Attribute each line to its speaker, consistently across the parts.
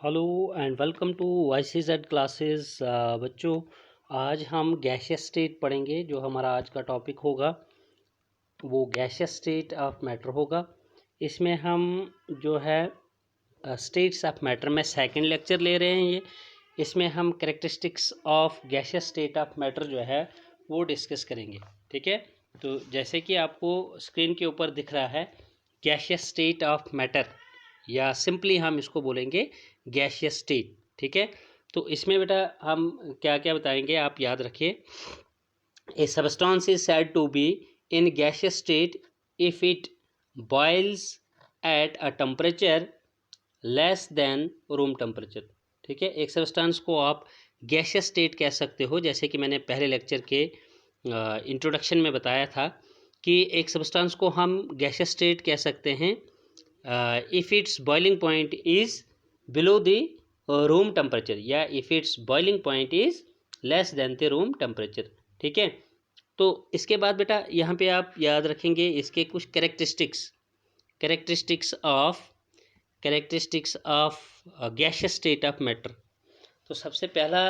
Speaker 1: Hello and welcome to YCZ classes. बच्चों, आज हम गैसियस स्टेट पढ़ेंगे। जो हमारा आज का टॉपिक होगा वो गैसियस स्टेट ऑफ मैटर होगा। इसमें हम जो है स्टेट्स ऑफ मैटर में सेकंड लेक्चर ले रहे हैं। इसमें हम characteristics of gaseous state of matter जो है वो डिस्कस करेंगे। ठीक है, तो जैसे कि आपको स्क्रीन के ऊपर दिख रहा है गैसियस स्टेट ऑफ मैटर, या सिंपली हम इसको बोलेंगे गैसियस स्टेट। ठीक है, तो इसमें बेटा हम क्या क्या बताएंगे आप याद रखिए। ए substance is said to be in gaseous state if it boils at a temperature less than room temperature। ठीक है, एक सबस्टेंस को आप गैसियस स्टेट कह सकते हो, जैसे कि मैंने पहले लेक्चर के इंट्रोडक्शन में बताया था कि एक सबस्टेंस को हम गैसियस स्टेट कह सकते हैं if it's boiling point is below the room temperature, या if it's boiling point is less than the room temperature. ठीक है, तो इसके बाद बेटा यहाँ पे आप याद रखेंगे इसके कुछ characteristics of gaseous state of matter. तो सबसे पहला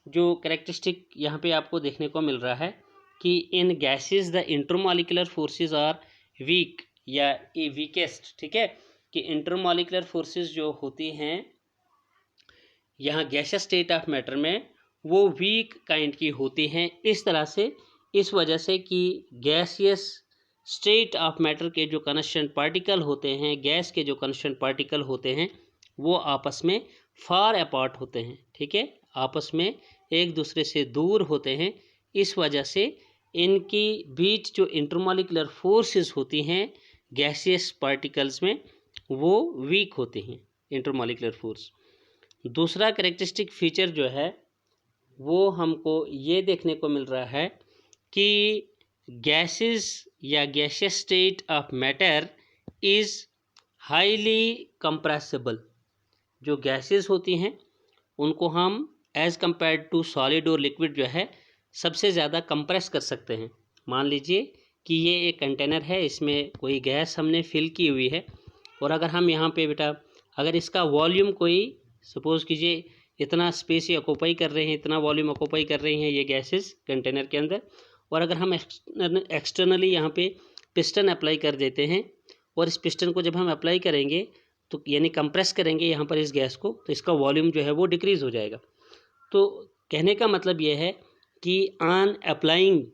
Speaker 1: जो कैरेक्टरिस्टिक यहाँ पे आपको देखने को मिल रहा है कि in gases the intermolecular forces are weak या वीकेस्ट। ठीक है, कि इंटरमॉलिक्यूलर फोर्सेस जो होती हैं यहाँ गैसियस स्टेट ऑफ मैटर में वो वीक काइंड की होती हैं। इस तरह से, इस वजह से कि गैसियस स्टेट ऑफ मैटर के जो कॉन्स्टेंट पार्टिकल होते हैं, गैस के जो कॉन्स्टेंट पार्टिकल होते हैं, वो आपस में फार अपार्ट होते हैं। ठीक है, आपस में एक दूसरे से दूर होते हैं। इस वजह से इनकी बीच जो इंटरमॉलिक्यूलर फोर्सेस होती हैं गैसियस पार्टिकल्स में, वो वीक होते हैं, इंटरमॉलिक्यूलर फोर्स। दूसरा कैरेक्टरिस्टिक फीचर जो है वो हमको ये देखने को मिल रहा है कि गैसेस या gaseous state of matter is highly compressible. जो गैसेस होती हैं उनको हम एज़ कंपेयर टू सॉलिड और लिक्विड जो है सबसे ज़्यादा कंप्रेस कर सकते हैं। मान लीजिए कि ये एक कंटेनर है, इसमें कोई गैस हमने फिल की हुई है, और अगर हम यहाँ पे बेटा अगर इसका वॉल्यूम कोई सपोज़ कीजिए इतना स्पेस ये ऑक्यूपाई कर रहे हैं, इतना वॉल्यूम ऑक्यूपाई कर रही हैं ये गैसेस कंटेनर के अंदर, और अगर हम एक्सटर्नली यहाँ पे पिस्टन अप्लाई कर देते हैं, और इस पिस्टन को जब हम अप्लाई करेंगे तो यानी कंप्रेस करेंगे यहाँ पर इस गैस को, तो इसका वॉल्यूम जो है वो डिक्रीज़ हो जाएगा। तो कहने का मतलब ये है कि on applying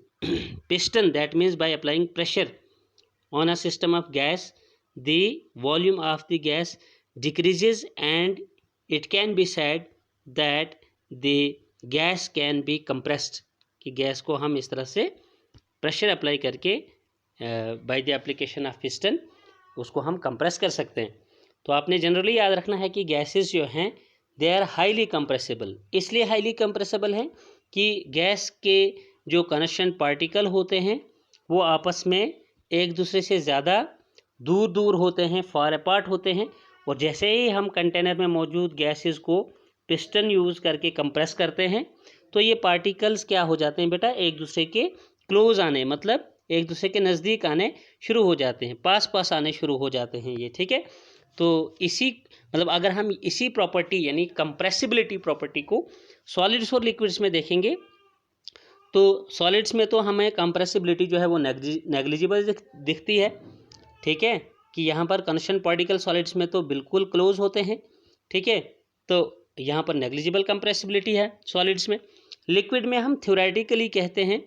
Speaker 1: piston, that means by applying pressure on a system of gas, the volume of the gas decreases and it can be said that the gas can be compressed. कि गैस को हम इस तरह से pressure apply करके by the application of piston उसको हम compress कर सकते हैं। तो आपने जनरली याद रखना है कि गैसेस जो हैं दे आर हाईली कंप्रेसिबल। इसलिए हाईली कंप्रेसिबल हैं कि गैस के जो कॉन्स्टेंट पार्टिकल होते हैं वो आपस में एक दूसरे से ज़्यादा दूर दूर होते हैं, फार अपार्ट होते हैं, और जैसे ही हम कंटेनर में मौजूद गैसेस को पिस्टन यूज़ करके कंप्रेस करते हैं तो ये पार्टिकल्स क्या हो जाते हैं बेटा, एक दूसरे के क्लोज आने, मतलब एक दूसरे के नज़दीक आने शुरू हो जाते हैं, पास पास आने शुरू हो जाते हैं ये। ठीक है, तो इसी मतलब अगर हम इसी प्रॉपर्टी यानी कंप्रेसिबिलिटी प्रॉपर्टी को सॉलिड्स और लिक्विड्स में देखेंगे तो सॉलिड्स में तो हमें कंप्रेसिबिलिटी जो है वो नेग्लिजिबल दिखती है। ठीक है, कि यहाँ पर कॉन्स्टेंट पार्टिकल सॉलिड्स में तो बिल्कुल क्लोज होते हैं। ठीक है, तो यहाँ पर नेग्लिजिबल कंप्रेसिबिलिटी है सॉलिड्स में। लिक्विड में हम थ्योरेटिकली कहते हैं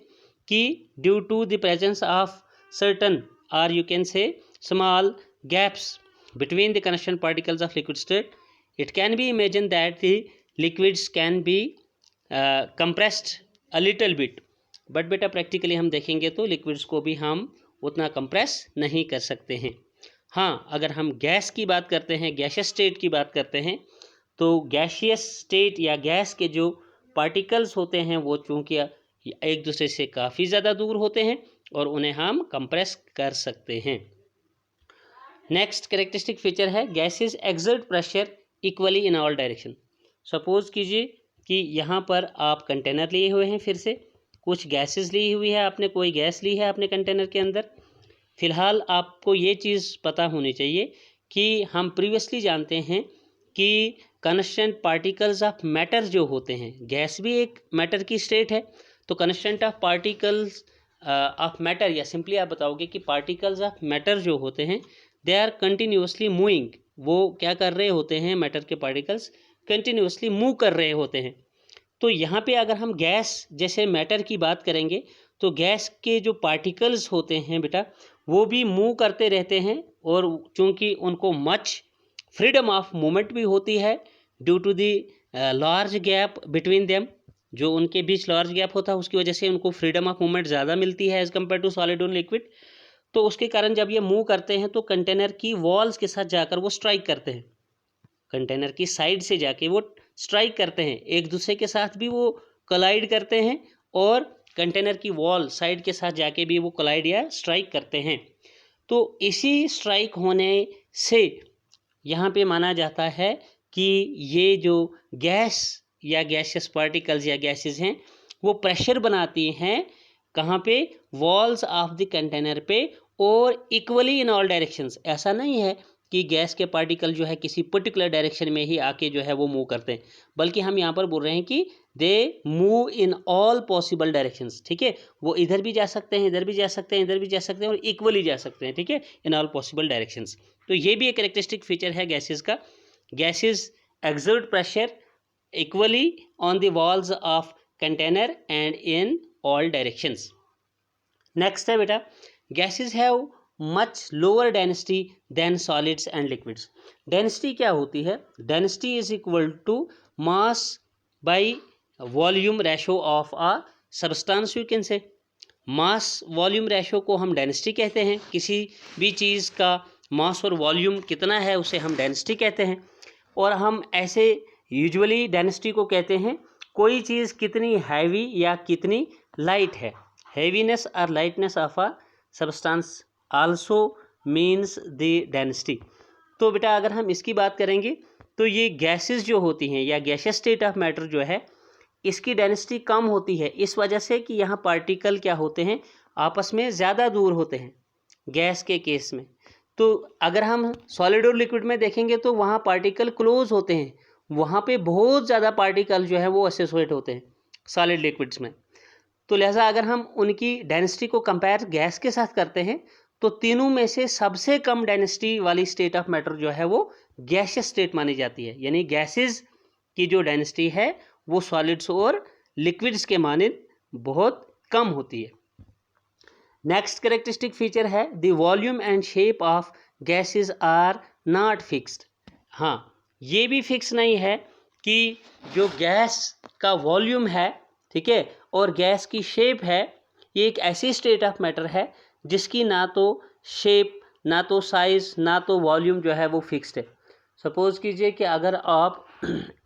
Speaker 1: कि due to the presence of certain और you can say small gaps between the constant particles of liquid state, it can be imagined that the liquids can be compressed a little bit, but बेटा practically हम देखेंगे तो liquids को भी हम उतना compress नहीं कर सकते हैं। हाँ, अगर हम गैस की बात करते हैं, गैसियस स्टेट की बात करते हैं, तो गैसियस स्टेट या गैस के जो पार्टिकल्स होते हैं वो चूँकि एक दूसरे से काफ़ी ज़्यादा दूर होते हैं और उन्हें हम कंप्रेस कर सकते हैं। नेक्स्ट कैरेक्टरिस्टिक फीचर है gases exert pressure equally in all direction. Suppose कीजिए कि यहाँ पर आप कंटेनर लिए हुए हैं, फिर से कुछ गैसेस ली हुई है आपने, कोई गैस ली है आपने कंटेनर के अंदर। फ़िलहाल आपको ये चीज़ पता होनी चाहिए कि हम प्रीवियसली जानते हैं कि कंस्टेंट पार्टिकल्स ऑफ मैटर जो होते हैं, गैस भी एक मैटर की स्टेट है, तो constant of particles of matter, या सिंपली आप बताओगे कि पार्टिकल्स ऑफ मैटर जो होते हैं दे आर कंटिन्यूसली मूविंग, वो क्या कर रहे होते हैं, मैटर के पार्टिकल्स कंटिन्यूसली मूव कर रहे होते हैं। तो यहाँ पे अगर हम गैस जैसे मैटर की बात करेंगे तो गैस के जो पार्टिकल्स होते हैं बेटा वो भी मूव करते रहते हैं, और चूंकि उनको मच फ्रीडम ऑफ मूवमेंट भी होती है due to the large gap between them, जो उनके बीच लार्ज गैप होता है उसकी वजह से उनको फ्रीडम ऑफ मूवमेंट ज़्यादा मिलती है एज़ कम्पेयर टू सॉलिड और लिक्विड। तो उसके कारण जब ये मूव करते हैं तो कंटेनर की वॉल्स के साथ जाकर वो स्ट्राइक करते हैं, कंटेनर की साइड से जाके वो स्ट्राइक करते हैं, एक दूसरे के साथ भी वो कोलाइड करते हैं, और कंटेनर की वॉल साइड के साथ जाके भी वो कोलाइड या स्ट्राइक करते हैं। तो इसी स्ट्राइक होने से यहाँ पे माना जाता है कि ये जो गैस या गैसियस पार्टिकल्स या गैसेस हैं वो प्रेशर बनाती हैं कहाँ पे, वॉल्स ऑफ द कंटेनर पे, और इक्वली इन ऑल डायरेक्शंस। ऐसा नहीं है कि गैस के पार्टिकल जो है किसी पर्टिकुलर डायरेक्शन में ही आके जो है वो मूव करते हैं, बल्कि हम यहाँ पर बोल रहे हैं कि they move in all possible directions. ठीक है, वो इधर भी जा सकते हैं, इधर भी जा सकते हैं, इधर भी जा सकते हैं, और इक्वली जा सकते हैं। ठीक है, इन ऑल पॉसिबल डायरेक्शंस। तो ये भी एक कैरेक्टरिस्टिक फीचर है गैसेस का। Gases exert pressure equally on the walls of container and in all directions. Next है बेटा, gases have much lower density than solids and liquids. Density क्या होती है? Density is equal to mass by volume ratio of a substance, you can say. Mass volume ratio को हम density कहते हैं, किसी भी चीज़ का मास और वॉल्यूम कितना है उसे हम डेंसिटी कहते हैं। और हम ऐसे यूजुअली डेंसिटी को कहते हैं कोई चीज़ कितनी हैवी या कितनी लाइट है। हैवीनेस और lightness of a substance also means the density. तो बेटा अगर हम इसकी बात करेंगे तो ये गैसेस जो होती हैं या गैसियस स्टेट ऑफ मैटर जो है इसकी डेंसिटी कम होती है, इस वजह से कि यहाँ पार्टिकल क्या होते हैं, आपस में ज़्यादा दूर होते हैं गैस के केस में। तो अगर हम सॉलिड और लिक्विड में देखेंगे तो वहाँ पार्टिकल क्लोज होते हैं, वहाँ पे बहुत ज़्यादा पार्टिकल जो है वो एसोसिएट होते हैं सॉलिड लिक्विड्स में। तो लिहाजा अगर हम उनकी डेंसिटी को कंपेयर गैस के साथ करते हैं तो तीनों में से सबसे कम डेंसिटी वाली स्टेट ऑफ मैटर जो है वो गैसियस स्टेट मानी जाती है। यानी गैसेस की जो डेंसिटी है वो सॉलिड्स और लिक्विड्स के मानिंद बहुत कम होती है। नेक्स्ट कैरेक्टरिस्टिक फीचर है the volume and shape of gases are not fixed. हाँ, ये भी फिक्स नहीं है कि जो गैस का वॉल्यूम है, ठीक है, और गैस की शेप है, ये एक ऐसी स्टेट ऑफ मैटर है जिसकी ना तो शेप, ना तो साइज, ना तो वॉल्यूम जो है वो फिक्स्ड है। सपोज कीजिए कि अगर आप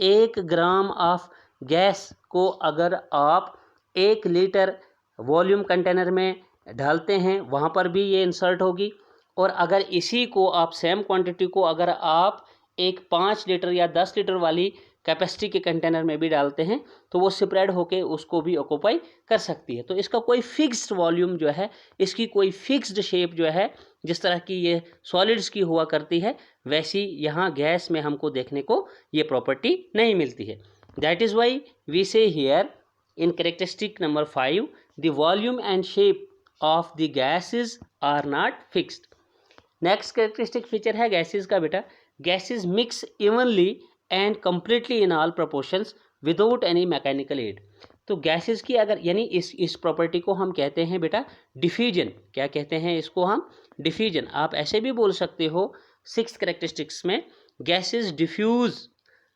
Speaker 1: 1 ग्राम ऑफ गैस को अगर आप 1 लीटर वॉल्यूम कंटेनर में डालते हैं वहाँ पर भी ये इंसर्ट होगी, और अगर इसी को आप सेम क्वांटिटी को अगर आप एक 5 लीटर या 10 लीटर वाली कैपेसिटी के कंटेनर में भी डालते हैं तो वो स्प्रेड होके उसको भी ऑक्यूपाई कर सकती है। तो इसका कोई फिक्स्ड वॉल्यूम जो है, इसकी कोई फिक्स्ड शेप जो है, जिस तरह की ये सॉलिड्स की हुआ करती है वैसी यहाँ गैस में हमको देखने को ये प्रॉपर्टी नहीं मिलती है। दैट इज़ वाई वी से here in characteristic number 5 the volume and shape of the gases are not fixed. next characteristic feature है gases का बेटा, gases mix evenly and completely in all proportions without any mechanical aid. तो gases की अगर यानी इस property को हम कहते हैं बेटा डिफ्यूजन। क्या कहते हैं इसको हम? डिफ्यूजन। आप ऐसे भी बोल सकते हो 6th कैरेक्टरिस्टिक्स में gases diffuse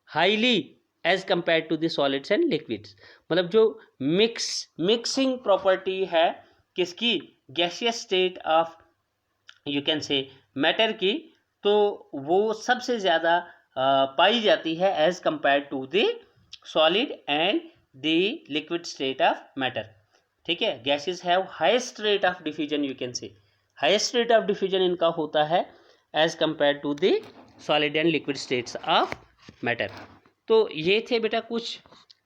Speaker 1: highly as compare to the solids and liquids. मतलब जो मिक्सिंग प्रॉपर्टी है किसकी? Gaseous state of you can say matter की, तो वो सबसे ज़्यादा पाई जाती है as compare to the solid and the liquid state of matter. ठीक है, gases have highest rate of diffusion, you can say highest rate of diffusion इनका होता है as compare to the solid and liquid states of matter. तो ये थे बेटा कुछ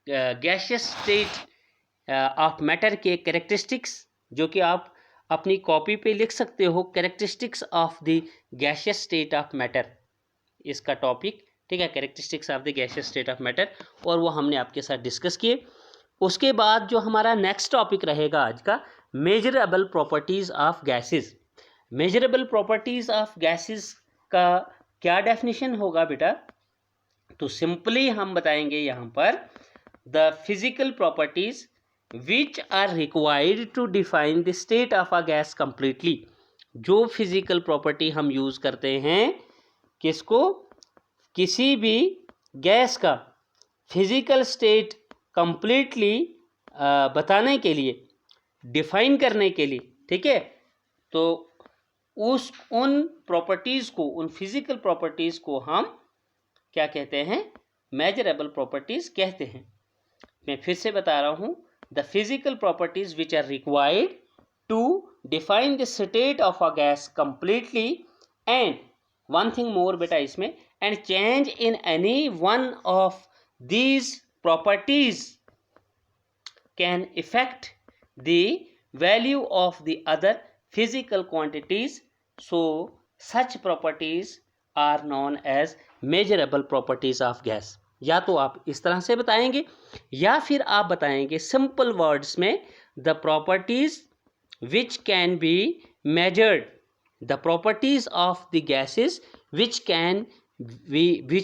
Speaker 1: गैसियस स्टेट ऑफ मैटर के कैरेक्टरिस्टिक्स जो कि आप अपनी कॉपी पे लिख सकते हो। Characteristics of the gaseous state of matter इसका टॉपिक ठीक है, characteristics of the gaseous state of matter, और वो हमने आपके साथ डिस्कस किए। उसके बाद जो हमारा नेक्स्ट टॉपिक रहेगा आज का, measurable properties of gases. Measurable properties of gases का क्या डेफिनेशन होगा बेटा? तो सिंपली हम बताएंगे यहाँ पर, the physical properties which are required to define the state of a gas completely. जो फिजिकल प्रॉपर्टी हम यूज करते हैं किसको? किसी भी गैस का फिजिकल स्टेट कंप्लीटली बताने के लिए, डिफाइन करने के लिए, ठीक है। तो उन प्रॉपर्टीज को, उन फिजिकल प्रॉपर्टीज को हम क्या कहते हैं? मेजरेबल प्रॉपर्टीज कहते हैं। मैं फिर से बता रहा हूं, the physical properties which are required to define the state of a gas completely, and one thing more बेटा इसमें, and change in any one of these properties can affect the value of the other physical quantities, so such properties are known as measurable properties of gas. या तो आप इस तरह से बताएंगे, या फिर आप बताएंगे सिंपल वर्ड्स में, the properties which can be measured, the properties of the gases which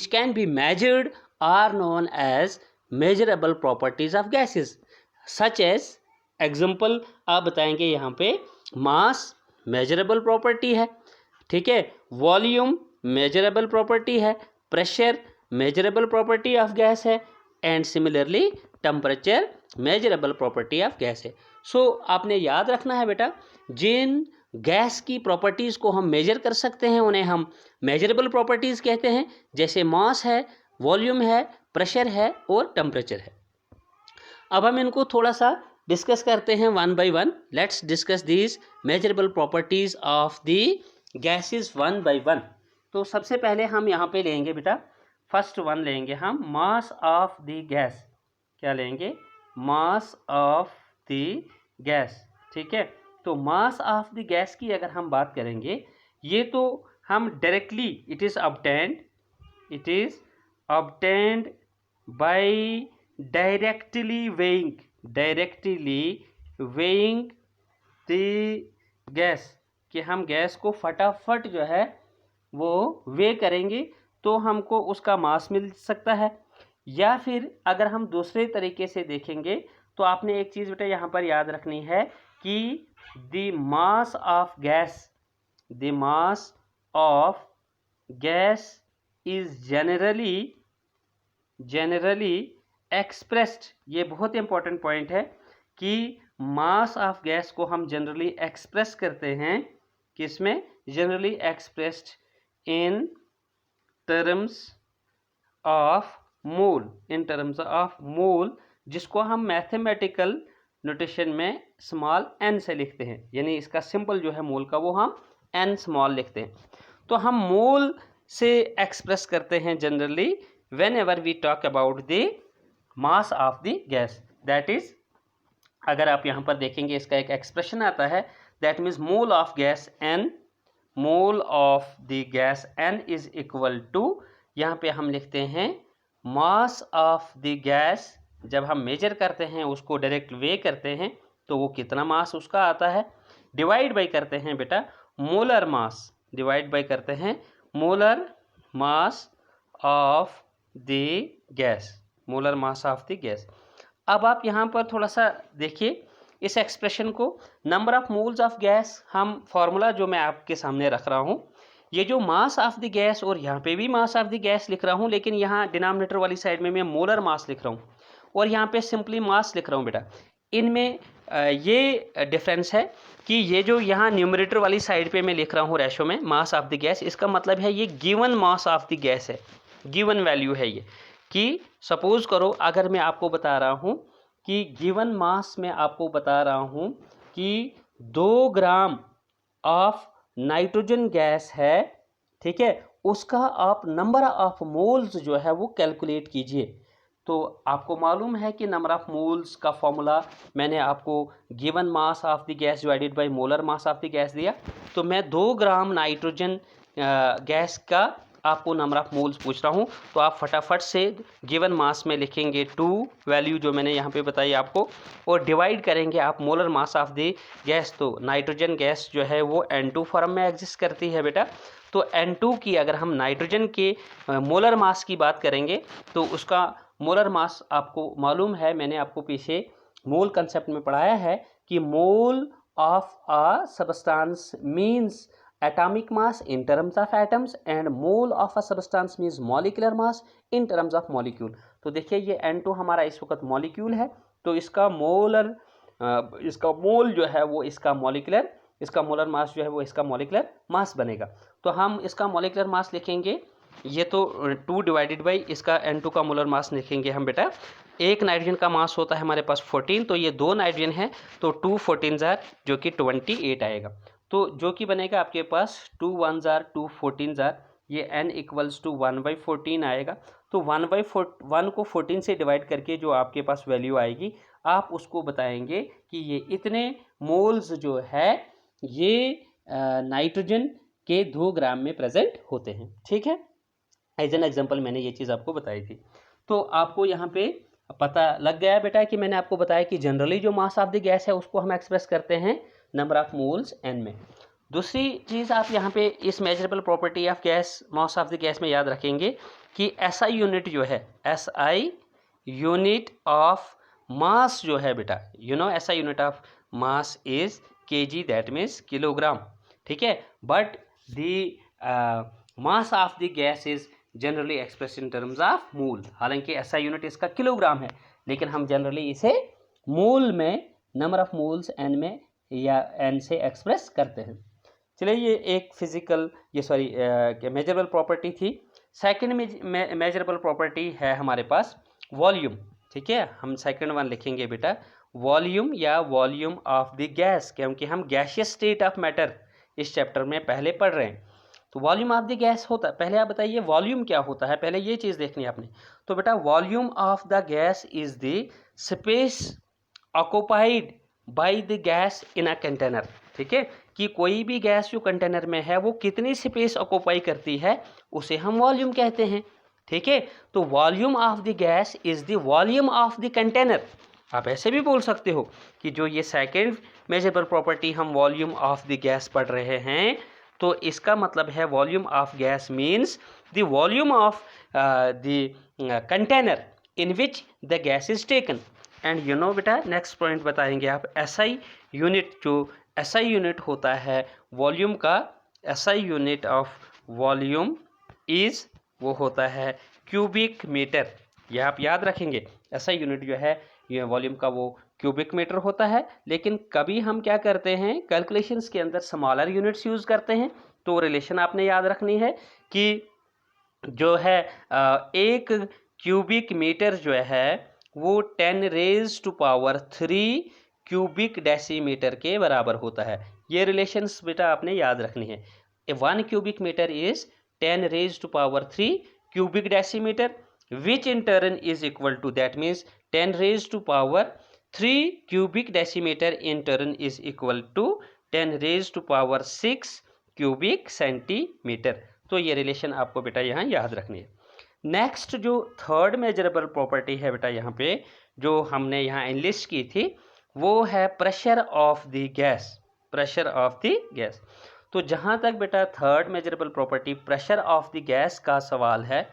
Speaker 1: can be measured are known as measurable properties of gases. Such as example आप बताएंगे यहाँ पे, मास मेजरेबल प्रॉपर्टी है, ठीक है, वॉल्यूम मेजरेबल प्रॉपर्टी है, pressure measurable property of gas है, and similarly temperature measurable property of gas है। सो आपने याद रखना है बेटा, जिन गैस की प्रॉपर्टीज़ को हम मेजर कर सकते हैं उन्हें हम मेजरेबल प्रॉपर्टीज़ कहते हैं, जैसे मास है, वॉल्यूम है, प्रेशर है और टेम्परेचर है। अब हम इनको थोड़ा सा डिस्कस करते हैं one by one. Let's discuss these measurable properties of the gases one by one. तो सबसे पहले हम यहाँ पे लेंगे बेटा, फर्स्ट वन लेंगे हम, मास ऑफ द गैस। क्या लेंगे? मास ऑफ द गैस, ठीक है। तो मास ऑफ द गैस की अगर हम बात करेंगे, ये तो हम directly it is obtained by directly weighing the gas, कि हम गैस को फटाफट जो है वो वे करेंगे तो हमको उसका मास मिल सकता है। या फिर अगर हम दूसरे तरीके से देखेंगे तो आपने एक चीज़ बेटा यहाँ पर याद रखनी है कि the mass of gas is generally expressed. ये बहुत इंपॉर्टेंट पॉइंट है कि मास ऑफ गैस को हम जनरली एक्सप्रेस करते हैं किसमें? Generally expressed in terms of mole, जिसको हम मैथमेटिकल नोटेशन में स्मॉल n से लिखते हैं, यानी इसका सिंपल जो है मोल का वो हम n स्मॉल लिखते हैं। तो हम मोल से एक्सप्रेस करते हैं generally whenever we talk about the mass of the gas. That is, अगर आप यहाँ पर देखेंगे इसका एक एक्सप्रेशन आता है, that means mole of gas n, mole of the gas n is equal to, यहाँ पे हम लिखते हैं मास ऑफ द गैस। जब हम मेजर करते हैं, उसको डायरेक्ट वे करते हैं, तो वो कितना मास उसका आता है, डिवाइड बाई करते हैं बेटा मोलर मास, डिवाइड बाई करते हैं molar mass of the gas, molar mass of the gas. अब आप यहाँ पर थोड़ा सा देखिए इस एक्सप्रेशन को, number of moles of gas, हम फॉर्मूला जो मैं आपके सामने रख रहा हूँ, ये जो मास ऑफ द गैस, और यहाँ पे भी मास ऑफ द गैस लिख रहा हूँ, लेकिन यहाँ डिनोमिनेटर वाली साइड में मैं मोलर मास लिख रहा हूँ और यहाँ पे सिंपली मास लिख रहा हूँ बेटा। इनमें ये डिफरेंस है कि ये जो यहाँ न्यूमरेटर वाली साइड पे मैं लिख रहा हूँ रेशो में मास ऑफ द गैस, इसका मतलब है ये given mass of the gas है, गिवन वैल्यू है ये। कि सपोज करो अगर मैं आपको बता रहा हूँ कि गिवन मास में आपको बता रहा हूँ कि 2 ग्राम ऑफ नाइट्रोजन गैस है, ठीक है, उसका आप नंबर ऑफ मोल्स जो है वो कैलकुलेट कीजिए। तो आपको मालूम है कि नंबर ऑफ मोल्स का फॉर्मूला मैंने आपको given mass of the gas divided by molar mass of the gas दिया। तो मैं 2 ग्राम नाइट्रोजन गैस का आपको नंबर ऑफ मोल्स पूछ रहा हूँ, तो आप फटाफट से गिवन मास में लिखेंगे 2 वैल्यू जो मैंने यहाँ पे बताई आपको, और डिवाइड करेंगे आप molar mass of the gas. तो नाइट्रोजन गैस जो है वो N2 फॉर्म में एग्जिस्ट करती है बेटा। तो N2 की अगर हम नाइट्रोजन के मोलर मास की बात करेंगे तो उसका मोलर मास आपको मालूम है, मैंने आपको पीछे मोल कंसेप्ट में पढ़ाया है कि mole of a substance means atomic mass in terms of atoms and mole of a substance means molecular mass in terms of molecule। तो देखिए ये N2 हमारा इस वक्त मॉलिक्यूल है, तो इसका मोल जो है वो इसका मोलर मास जो है वो इसका मॉलिकुलर मास बनेगा। तो हम इसका मॉलिकुलर मास लिखेंगे, ये तो 2 डिवाइडेड बाई इसका N2 का मोलर मास लिखेंगे हम बेटा। एक नाइट्रोजन का मास होता है हमारे पास 14, तो ये 2 नाइट्रोजन है, तो 2 14 जार जो कि 28 आएगा। तो जो कि बनेगा आपके पास 2 1 जार 2 14 जार, ये n इक्वल्स टू 1/14 आएगा। तो 1 को 14 से डिवाइड करके जो आपके पास वैल्यू आएगी, आप उसको बताएंगे कि ये इतने मोल्स जो है ये नाइट्रोजन के 2 ग्राम में प्रेजेंट होते हैं। ठीक है, एज एन एग्जाम्पल मैंने ये चीज़ आपको बताई थी। तो आपको यहाँ पे पता लग गया बेटा कि मैंने आपको बताया कि जनरली जो मास ऑफ द गैस है उसको हम एक्सप्रेस करते हैं नंबर ऑफ मोल्स n में। दूसरी चीज़ आप यहाँ पे इस measurable property of gas, mass of the gas में याद रखेंगे कि SI यूनिट जो है, SI यूनिट ऑफ मास जो है बेटा, SI unit of mass is kg, that means kilogram. ठीक है, but the mass of the gas is generally express in terms of mole. हालांकि SI यूनिट इसका किलोग्राम है, लेकिन हम जनरली इसे मोल में, नंबर ऑफ मोल्स n में या n से एक्सप्रेस करते हैं। चलिए, ये एक फिजिकल मेजरेबल प्रॉपर्टी थी। सेकंड मेजरेबल प्रॉपर्टी है हमारे पास वॉल्यूम। ठीक है, हम सेकंड वन लिखेंगे बेटा वॉल्यूम या वॉल्यूम ऑफ द गैस, क्योंकि हम गैसियस स्टेट ऑफ मैटर इस चैप्टर में पहले पढ़ रहे हैं। तो वॉल्यूम ऑफ द गैस होता है, पहले आप बताइए वॉल्यूम क्या होता है, पहले ये चीज़ देखनी है आपने। तो बेटा volume of the gas is the space occupied by the gas in a container. ठीक है, कि कोई भी गैस जो कंटेनर में है वो कितनी स्पेस ऑक्युपाई करती है, उसे हम वॉल्यूम कहते हैं। ठीक है, तो volume of the gas is the volume of the container. आप ऐसे भी बोल सकते हो कि जो ये सेकेंड मेजरेबल प्रॉपर्टी हम वॉल्यूम ऑफ द गैस पढ़ रहे हैं, तो इसका मतलब है volume of gas means the volume of the container in which the gas is taken. And बेटा नेक्स्ट पॉइंट बताएंगे आप, SI यूनिट, जो SI यूनिट होता है वॉल्यूम का, SI unit of volume is, वो होता है क्यूबिक मीटर। ये आप याद रखेंगे, SI यूनिट जो है ये वॉल्यूम का वो क्यूबिक मीटर होता है। लेकिन कभी हम क्या करते हैं, कैलकुलेशंस के अंदर स्मॉलर यूनिट्स यूज़ करते हैं। तो रिलेशन आपने याद रखनी है कि जो है 1 क्यूबिक मीटर जो है वो 10⁻³ क्यूबिक डेसीमीटर के बराबर होता है। ये रिलेशंस बेटा आपने याद रखनी है। 1 cubic metre is 10⁻³ cubic decimetre, which in turn is equal to, that means 10⁻³ cubic decimeter in turn is equal to 10⁻6 cubic centimetre. तो ये रिलेशन आपको बेटा यहाँ याद रखनी है। नेक्स्ट जो थर्ड मेजरेबल प्रॉपर्टी है बेटा यहाँ पे, जो हमने यहाँ एनलिस्ट की थी, वो है pressure of the gas. Pressure of the gas, तो जहाँ तक बेटा third measurable property pressure of the gas का सवाल है,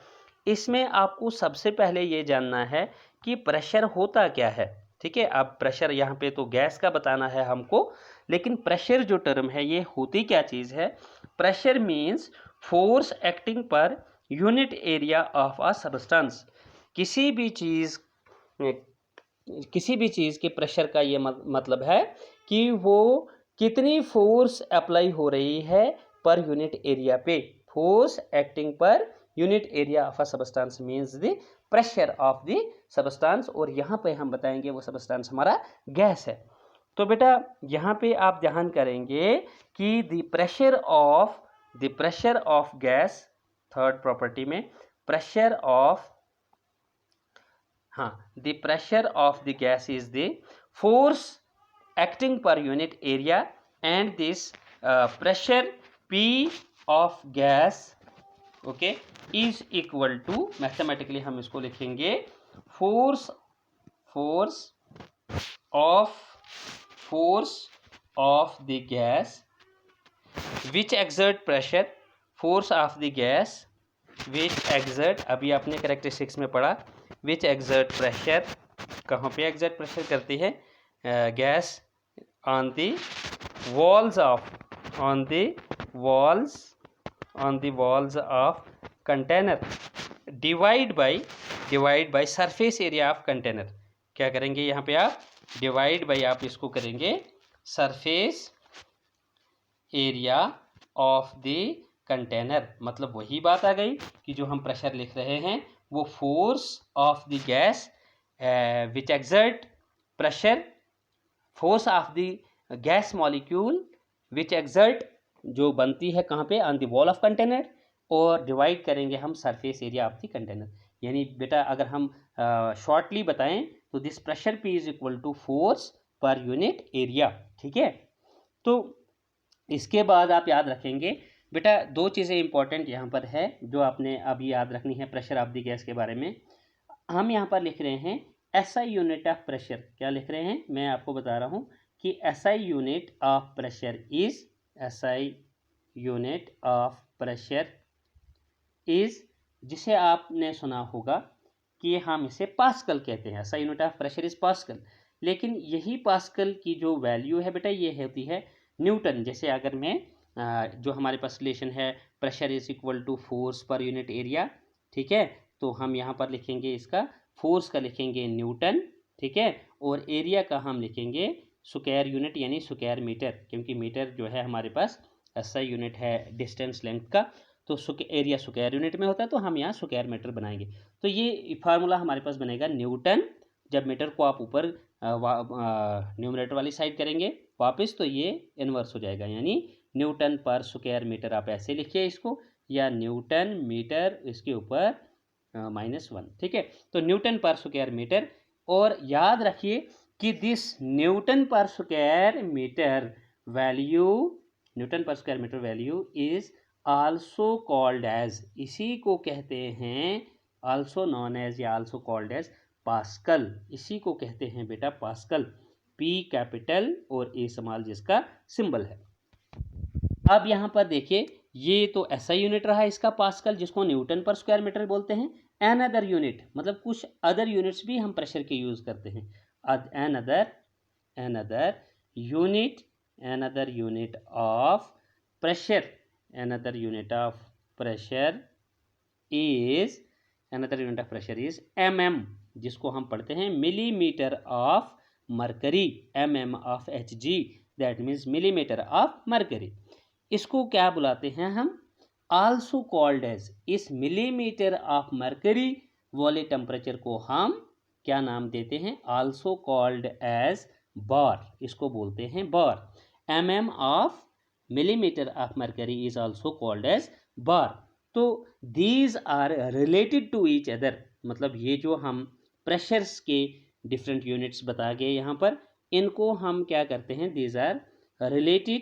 Speaker 1: इसमें आपको सबसे पहले ये जानना है कि प्रेशर होता क्या है। ठीक है, अब प्रेशर यहाँ पे तो गैस का बताना है हमको, लेकिन प्रेशर जो टर्म है ये होती क्या चीज़ है। Pressure means force acting per unit area of a substance. किसी भी चीज़ के प्रेशर का ये मतलब है कि वो कितनी फोर्स अप्लाई हो रही है पर यूनिट एरिया पे। Force acting per unit area of a substance means the pressure of the substance, और यहाँ पे हम बताएंगे वो सब्सटेंस हमारा गैस है। तो बेटा यहाँ पे आप ध्यान करेंगे कि the pressure of gas, third property में pressure of the pressure of the gas is the force acting per unit area, and this pressure P of gas okay, is equal to, mathematically हम इसको लिखेंगे force of the gas which exert pressure, force of the gas which exert, अभी आपने characteristics में पढ़ा, विच exert pressure, कहाँ पे exert pressure करती है gas, on the walls of container, divide by surface area of container. क्या करेंगे यहाँ पे आप, डिवाइड बाय, आप इसको करेंगे surface area of the container. मतलब वही बात आ गई कि जो हम प्रेशर लिख रहे हैं वो force of the gas which exert pressure, force of the gas molecule which exert, जो बनती है कहाँ पे, on the wall of container, और डिवाइड करेंगे हम surface area of the container. यानी बेटा अगर हम शॉर्टली बताएं तो this pressure P is equal to force per unit area. ठीक है, तो इसके बाद आप याद रखेंगे बेटा दो चीज़ें इंपॉर्टेंट यहाँ पर है जो आपने अभी याद रखनी है प्रेशर ऑफ द गैस के बारे में। हम यहाँ पर लिख रहे हैं एसआई यूनिट ऑफ प्रेशर। क्या लिख रहे हैं, मैं आपको बता रहा हूँ कि SI unit of pressure is, SI unit of pressure is, जिसे आपने सुना होगा कि हम इसे पास्कल कहते हैं। SI unit of pressure is pascal, लेकिन यही पास्कल की जो वैल्यू है बेटा ये होती है न्यूटन। जैसे अगर मैं जो हमारे पास रिलेशन है pressure is equal to force per unit area, ठीक है, तो हम यहाँ पर लिखेंगे इसका फोर्स का लिखेंगे न्यूटन, ठीक है, और एरिया का हम लिखेंगे स्क्वायर यूनिट यानी स्क्वायर मीटर, क्योंकि मीटर जो है हमारे पास एसआई यूनिट है डिस्टेंस लेंथ का, तो एरिया स्क्वायर यूनिट में होता है, तो हम यहाँ स्क्वायर मीटर बनाएंगे। तो ये फार्मूला हमारे पास बनेगा न्यूटन, जब मीटर को आप ऊपर न्यूमरेटर वाली साइड करेंगे वापस तो ये इन्वर्स हो जाएगा, यानी न्यूटन पर स्क्वायर मीटर, आप ऐसे लिखिए इसको, या न्यूटन मीटर इसके ऊपर -1। ठीक है, तो न्यूटन पर स्क्वायर मीटर, और याद रखिए कि this newton per square metre value, newton per square metre value is also called as, इसी को कहते हैं आल्सो नॉन एज या आल्सो कॉल्ड एज पास्कल। इसी को कहते हैं बेटा पास्कल, पी कैपिटल और ए स्मॉल जिसका सिंबल है। अब यहाँ पर देखिए ये तो एसआई यूनिट रहा इसका पास्कल, जिसको न्यूटन पर स्क्वायर मीटर बोलते हैं। एन अदर यूनिट मतलब कुछ अदर यूनिट्स भी हम प्रेशर के यूज करते हैं। An other unit of pressure, another unit of pressure is mm, जिसको हम पढ़ते हैं millimetre of mercury, mm of Hg, that means millimetre of mercury. इसको क्या बुलाते हैं हम, आल्सो कॉल्ड एज, इस मिलीमीटर ऑफ मरकरी वाले टेम्परेचर को हम क्या नाम देते हैं, आल्सो कॉल्ड एज बार, इसको बोलते हैं बार। mm of millimeter of mercury is also called as bar। तो these are related to each other, मतलब ये जो हम प्रेशर्स के डिफरेंट यूनिट्स बता गए यहाँ पर, इनको हम क्या करते हैं, these are related,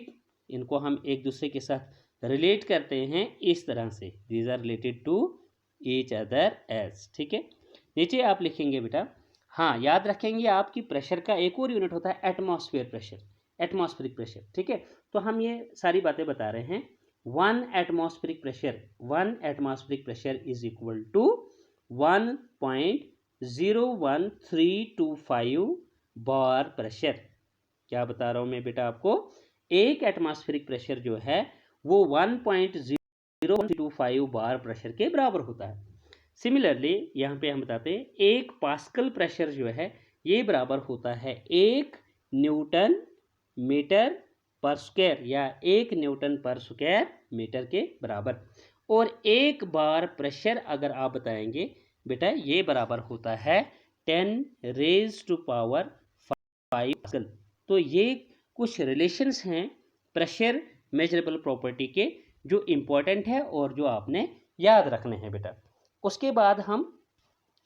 Speaker 1: इनको हम एक दूसरे के साथ रिलेट करते हैं इस तरह से, these are related to each other as। ठीक है, नीचे आप लिखेंगे बेटा, हाँ याद रखेंगे आपकी प्रेशर का एक और यूनिट होता है एटमॉस्फेयर प्रेशर, एटमॉस्फेरिक प्रेशर। ठीक है, तो हम ये सारी बातें बता रहे हैं। One atmospheric pressure is equal to 1.01325 bar pressure. क्या बता रहा हूं मैं बेटा आपको, एक एटमॉस्फेरिक प्रेशर जो है वो 1.025 बार प्रेशर के बराबर होता है। सिमिलरली यहाँ पे हम बताते हैं एक पास्कल प्रेशर जो है ये बराबर होता है 1 न्यूटन मीटर पर स्क्वायर, या 1 न्यूटन पर स्क्वायर मीटर के बराबर। और एक बार प्रेशर अगर आप बताएंगे बेटा ये बराबर होता है 10 रेज टू पावर 5 पास्कल। तो ये कुछ रिलेशंस हैं प्रेशर मेजरेबल प्रॉपर्टी के जो इम्पोर्टेंट है और जो आपने याद रखने हैं बेटा। उसके बाद हम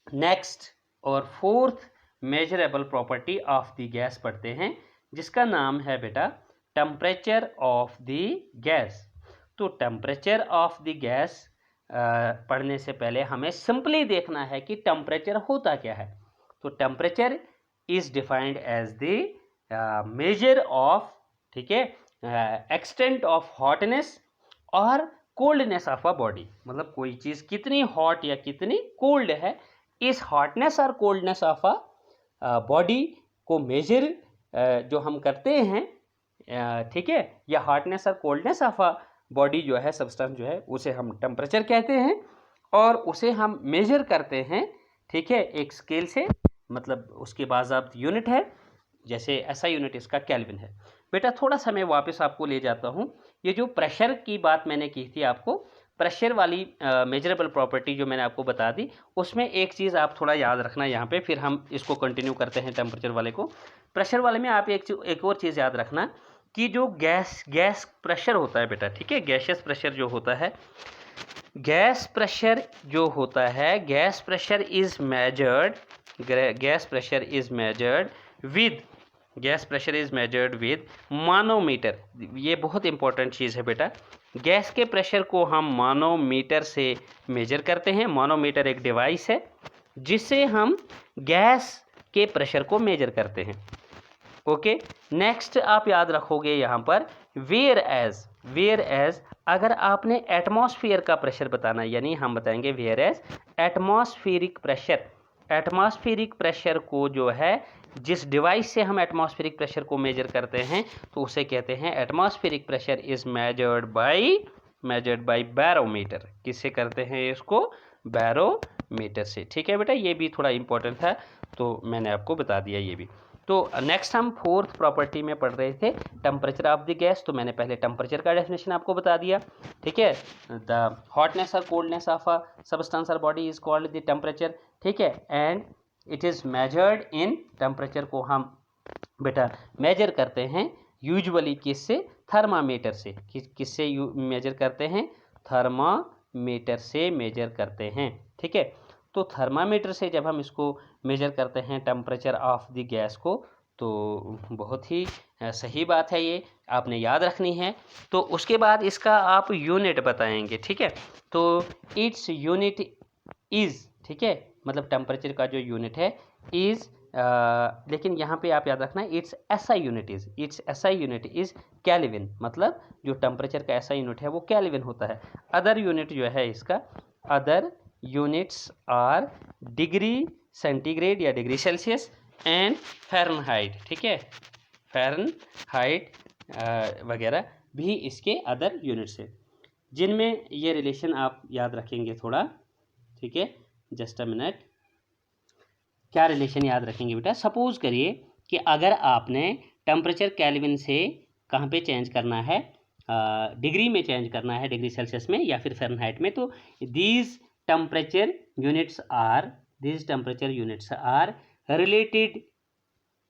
Speaker 1: नेक्स्ट और fourth measurable property of the gas पढ़ते हैं, जिसका नाम है बेटा टेम्परेचर ऑफ द गैस। तो टेम्परेचर ऑफ द गैस पढ़ने से पहले हमें सिंपली देखना है कि टेम्परेचर होता क्या है। तो temperature is defined as the measure of, ठीक है, एक्सटेंट ऑफ हॉटनेस और कोल्डनेस ऑफ अ बॉडी। मतलब कोई चीज़ कितनी हॉट या कितनी कोल्ड है, इस हॉटनेस और कोल्डनेस ऑफ अ बॉडी को मेजर जो हम करते हैं, ठीक है, या हॉटनेस और कोल्डनेस ऑफ अ बॉडी जो है, सब्सटेंस जो है, उसे हम टेम्परेचर कहते हैं और उसे हम मेजर करते हैं, ठीक है, एक स्केल से। मतलब उसके बाज़ाब्त यूनिट है, जैसे ऐसा यूनिट इसका केल्विन है। बेटा थोड़ा सा मैं वापस आपको ले जाता हूँ। ये जो प्रेशर की बात मैंने की थी आपको, प्रेशर वाली मेजरेबल प्रॉपर्टी जो मैंने आपको बता दी, उसमें एक चीज़ आप थोड़ा याद रखना यहाँ पे, फिर हम इसको कंटिन्यू करते हैं टेम्परेचर वाले को। प्रेशर वाले में आप एक और चीज़ याद रखना कि जो गैस प्रेशर होता है बेटा, ठीक है, गैसियस प्रेशर जो होता है, गैस प्रेशर जो होता है, gas pressure is measured with manometer. ये बहुत इंपॉर्टेंट चीज़ है बेटा। गैस के प्रेशर को हम मानोमीटर से मेजर करते हैं। मानोमीटर एक डिवाइस है जिससे हम गैस के प्रेशर को मेजर करते हैं। ओके, नेक्स्ट आप याद रखोगे यहाँ पर वेयर एज अगर आपने एटमॉस्फेयर का प्रेशर बताना, यानी हम बताएंगे वेयर एज एटमॉस्फेरिक प्रेशर को जो है, जिस डिवाइस से हम एटमॉस्फेरिक प्रेशर को मेजर करते हैं, तो उसे कहते हैं atmospheric pressure is measured by barometer. किससे करते हैं इसको? बैरोमीटर से। ठीक है बेटा, ये भी थोड़ा इंपॉर्टेंट था तो मैंने आपको बता दिया ये भी। तो नेक्स्ट हम फोर्थ प्रॉपर्टी में पढ़ रहे थे, टेम्परेचर ऑफ द गैस। तो मैंने पहले टेम्परेचर का डेफिनेशन आपको बता दिया, ठीक है। द हॉटनेस और कोल्डनेस ऑफ अ सब्सटेंस और body is called the temperature, ठीक है, and it is measured in, temperature को हम बेटा मेजर करते हैं यूजुअली किससे? थर्मामीटर से। किससे मेजर करते हैं? थर्मामीटर से मेजर करते हैं, ठीक है। तो थर्मामीटर से जब हम इसको मेजर करते हैं टेम्परेचर ऑफ द गैस को, तो बहुत ही सही बात है, ये आपने याद रखनी है। तो उसके बाद इसका आप यूनिट बताएंगे, ठीक है। तो इट्स यूनिट इज़, ठीक है, मतलब टेम्परेचर का जो यूनिट है इज़, लेकिन यहाँ पे आप याद रखना it's SI unit is kelvin. मतलब जो टेम्परेचर का एसआई यूनिट है वो केल्विन होता है। अदर यूनिट जो है इसका, other units are degree centigrade या डिग्री सेल्सियस एंड फ़ारेनहाइट, ठीक है, फ़ारेनहाइट वगैरह भी इसके अदर यूनिट्स है, जिनमें ये रिलेशन आप याद रखेंगे थोड़ा, ठीक है। जस्ट अ मिनट, क्या रिलेशन याद रखेंगे बेटा? सपोज करिए कि अगर आपने टेम्परेचर केल्विन से कहाँ पे चेंज करना है, डिग्री में चेंज करना है, डिग्री सेल्सियस में या फिर फ़ारेनहाइट में, तो these temperature units are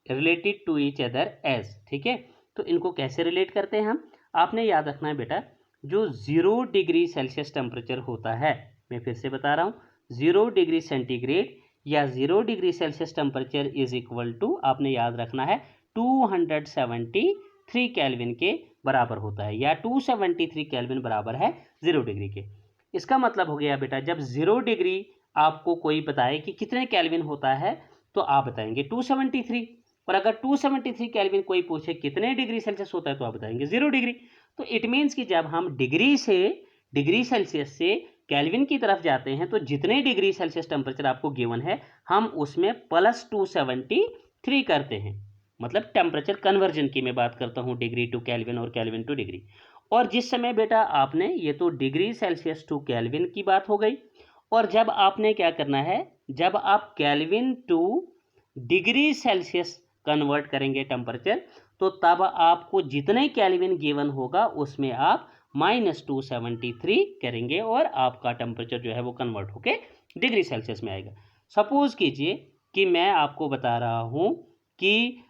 Speaker 1: related to each other as, ठीक है। तो इनको कैसे रिलेट करते हैं हम? आपने याद रखना है बेटा, जो 0 डिग्री सेल्सियस टेम्परेचर होता है, मैं फिर से बता रहा हूँ, 0 डिग्री सेंटीग्रेड या 0 degree Celsius temperature is equal to, आपने याद रखना है, 273 केल्विन के बराबर होता है, या 273 केल्विन बराबर है 0 डिग्री के। इसका मतलब हो गया बेटा, जब 0 डिग्री आपको कोई बताए कि कितने केल्विन होता है, तो आप बताएंगे 273, और अगर 273 केल्विन कोई पूछे कितने डिग्री सेल्सियस होता है, तो आप बताएंगे 0 डिग्री। तो इट मीन्स कि जब हम डिग्री सेल्सियस से केल्विन की तरफ जाते हैं, तो जितने डिग्री सेल्सियस टेम्परेचर आपको गिवन है, हम उसमें प्लस 273 करते हैं। मतलब टेम्परेचर कन्वर्जन की मैं बात करता हूँ, डिग्री टू केल्विन और केल्विन टू डिग्री। और जिस समय बेटा आपने, ये तो डिग्री सेल्सियस टू केल्विन की बात हो गई, और जब आपने क्या करना है, जब आप kelvin two degree Celsius convert करेंगे टेम्परेचर, तो तब आपको जितने केल्विन गिवन होगा उसमें आप -273 करेंगे और आपका टेम्परेचर जो है वो कन्वर्ट होके डिग्री सेल्सियस में आएगा। सपोज कीजिए कि मैं आपको बता रहा हूँ कि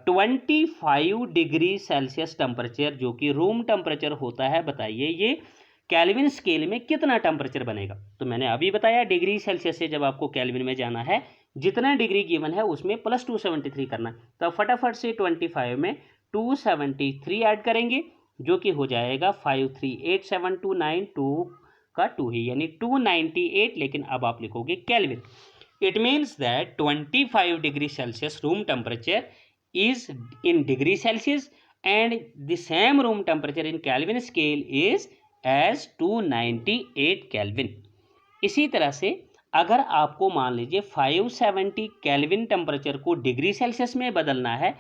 Speaker 1: 25 डिग्री सेल्सियस टेम्परेचर जो कि रूम टेम्परेचर होता है, बताइए ये केल्विन स्केल में कितना टेम्परेचर बनेगा। तो मैंने अभी बताया डिग्री सेल्सियस से जब आपको केल्विन में जाना है, जितना डिग्री गिवन है उसमें प्लस 273 करना। तो फटाफट से 25 में 273 ऐड करेंगे, जो कि हो जाएगा 5387292 आपका 2 ही, यानी 298, लेकिन अब आप लिखोगे kelvin. It means that 25 degree Celsius room temperature is in degree Celsius and the same room temperature in Kelvin scale is as 298 Kelvin। इसी तरह से अगर आपको मान लीजिए 570 केल्विन टेम्परेचर को डिग्री सेल्सियस में बदलना है,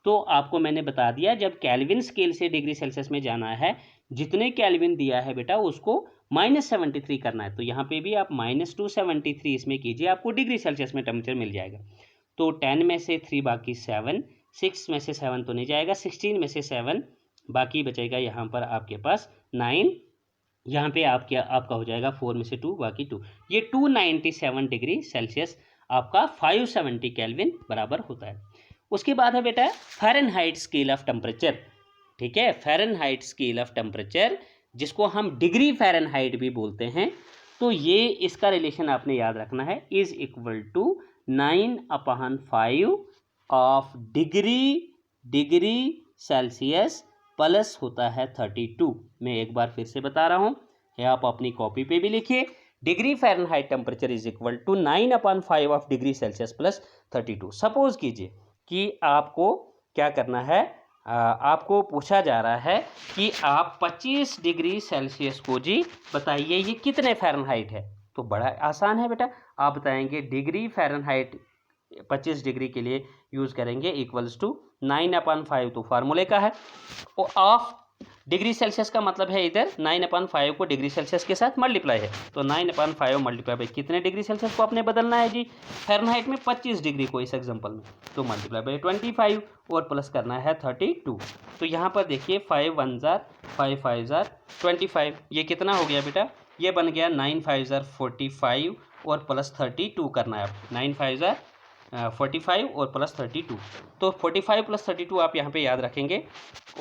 Speaker 1: तो आपको मैंने बता दिया जब केल्विन स्केल से डिग्री सेल्सियस में जाना है, जितने केल्विन दिया है बेटा उसको -73 करना है। तो यहाँ पे भी आप -273 इसमें कीजिए, आपको डिग्री सेल्सियस में टेम्परेचर मिल जाएगा। तो 10 में से 3 बाकी 7, 6 में से 7 तो नहीं जाएगा, 16 में से 7 बाकी बचेगा यहाँ पर आपके पास 9, यहाँ पे आपका हो जाएगा 4 में से 2 बाकी 2, ये 297 डिग्री सेल्सियस आपका 570 केल्विन बराबर होता है। उसके बाद है बेटा फ़ारेनहाइट स्केल ऑफ टेम्परेचर। ठीक है, फ़ारेनहाइट स्केल ऑफ टेम्परेचर जिसको हम डिग्री फ़ारेनहाइट भी बोलते हैं, तो ये इसका रिलेशन आपने याद रखना है, is equal to 9/5 of degree Celsius plus होता है 32। मैं एक बार फिर से बता रहा हूँ, या आप अपनी कॉपी पे भी लिखिए, degree Fahrenheit temperature is equal to 9/5 of degree Celsius plus 32। Suppose कीजिए कि आपको क्या करना है, आपको पूछा जा रहा है कि आप 25 डिग्री सेल्सियस को जी बताइए ये कितने फ़ारेनहाइट है। तो बड़ा आसान है बेटा, आप बताएंगे डिग्री फ़ारेनहाइट 25 डिग्री के लिए यूज़ करेंगे इक्वल्स टू 9/5, तो फार्मूले का है, और ऑफ डिग्री सेल्सियस का मतलब है इधर 9/5 को डिग्री सेल्सियस के साथ मल्टीप्लाई है, तो 9/5 मल्टीप्लाई बाई कितने डिग्री सेल्सियस को आपने बदलना है जी फ़ारेनहाइट में, 25 डिग्री को इस एग्जांपल में, तो मल्टीप्लाई बाई 25 और प्लस करना है 32। तो यहाँ पर देखिए 5 1 जार 5 5 जार 25, ये कितना हो गया बेटा, ये बन गया 9 5 जार 45 और प्लस 32 करना है आप, 9 5 जार 45 और प्लस 32, तो 45 प्लस 32 आप यहाँ पे याद रखेंगे,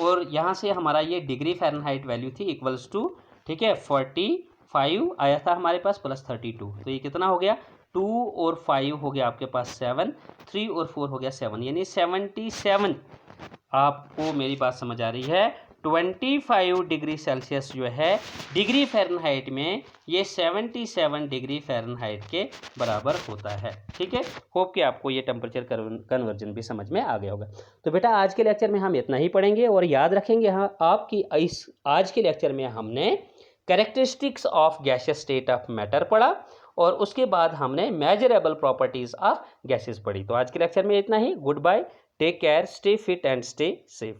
Speaker 1: और यहाँ से हमारा ये डिग्री फ़ारेनहाइट वैल्यू थी इक्वल्स टू, ठीक है, 45 आया था हमारे पास प्लस 32, तो ये कितना हो गया, 2 और 5 हो गया आपके पास 7, 3 और 4 हो गया 7, यानी 77। आपको मेरी बात समझ आ रही है, 25 डिग्री सेल्सियस जो है डिग्री फ़ारेनहाइट में, ये 77 डिग्री फ़ारेनहाइट के बराबर होता है। ठीक है, होप कि आपको ये टेम्परेचर कन्वर्जन भी समझ में आ गया होगा। तो बेटा आज के लेक्चर में हम इतना ही पढ़ेंगे, और याद रखेंगे हाँ आपकी इस आज के लेक्चर में हमने characteristics of gaseous state of matter पढ़ा, और उसके बाद हमने मेजरेबल प्रॉपर्टीज़ ऑफ गैसेस पढ़ी। तो आज के लेक्चर में इतना ही, good bye, take care, stay fit and stay safe.